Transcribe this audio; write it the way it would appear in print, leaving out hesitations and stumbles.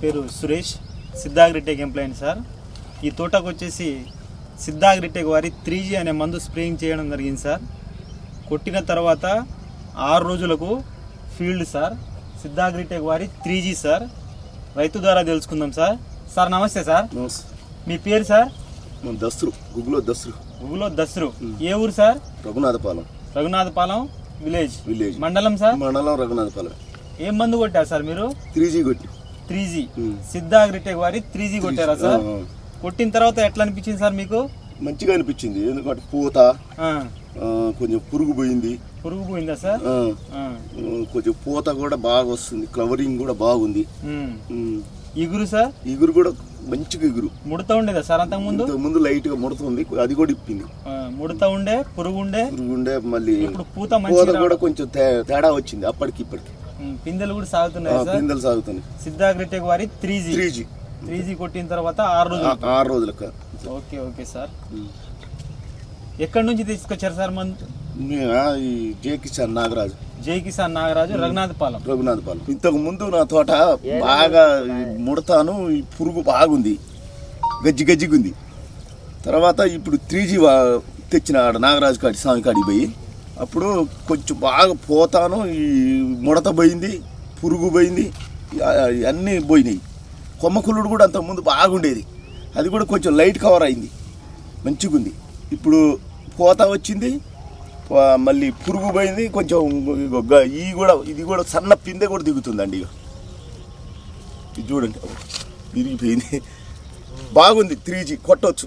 పేరు Suresh, సిద్ధాగ్రిటెక్ employee sir. ఈ తోటకు వచ్చేసి సిద్ధాగ్రిటెక్ వారి 3G అనే మందు స్ప్రేయింగ్ చేయడం జరిగింది సార్. కొట్టిన తర్వాత 6 రోజులకు ఫీల్డ్ సార్. సిద్ధాగ్రిటెక్ వారి 3G సార్. రైతు ద్వారా తెలుసుకుందాం సార్. సార్ నమస్తే సార్. మీ పేరు సార్? గుగ్గులో దస్రు. ఏ ఊరు సార్? రఘునాథపాలెం విలేజ్. మండలం రఘునాథపాలెం. ఏం మందు కొట్టారు సార్ మీరు? 3G. సిద్ధాగ్రిటెక్ వారి 3G కొట్టారా సార్? కొట్టిన తర్వాత ఎట్లా అనిపించింది సార్ మీకు? మంచిగా అనిపించింది. ఎందుకంటే పూత కొంచెం పురుగు పోయిందా సార్? కొంచెం పూత కూడా బాగా వస్తుంది, ఫ్లవరింగ్ కూడా బాగుంది. ఇగురు సార్? ఇగురు కూడా మంచిగా ముడత ఉండేదా సార్? అంతకు ముందు లైట్ గా ముడుతుంది, అది కూడా ఇప్పింది. ముడత ఉండే, పురుగు ఉండే మళ్ళీ ఇప్పుడు పూత కూడా కొంచెం తేడా వచ్చింది అప్పటికి ఇప్పటికి. పిందెలు కూడా సాగుతున్నాయి సార్. సిద్ధాగ్రిటెక్ వారి 3G కొట్టిన తర్వాత 6 రోజులకు. Okay sir. ఎక్కడి నుంచి తీసుకొచ్చారు సార్ మందు? జై కిసాన్ నాగరాజు, రఘునాథపాలెం. ఇంతకు ముందు నా తోట బాగా ముడతాను, ఈ పురుగు బాగుంది, గజ్జిగుంది. తర్వాత ఇప్పుడు 3G తెచ్చిన నాగరాజు కాడి స్వామి కాడికి పోయి అప్పుడు కొంచెం బాగా పోతాను, ఈ ముడత పోయింది, పురుగు పోయింది, అన్నీ పోయినాయి. కొమ్మకుళ్ళుడు కూడా అంతకుముందు బాగుండేది, అది కూడా కొంచెం లైట్ కవర్ అయింది, మంచిగుంది. ఇప్పుడు పోత వచ్చింది, మళ్ళీ పురుగు పోయింది, కొంచెం ఇది కూడా సన్న పిందె కూడా దిగుతుందండి. ఇది చూడండి, విరిగిపోయింది. బాగుంది. 3G కొట్టవచ్చు.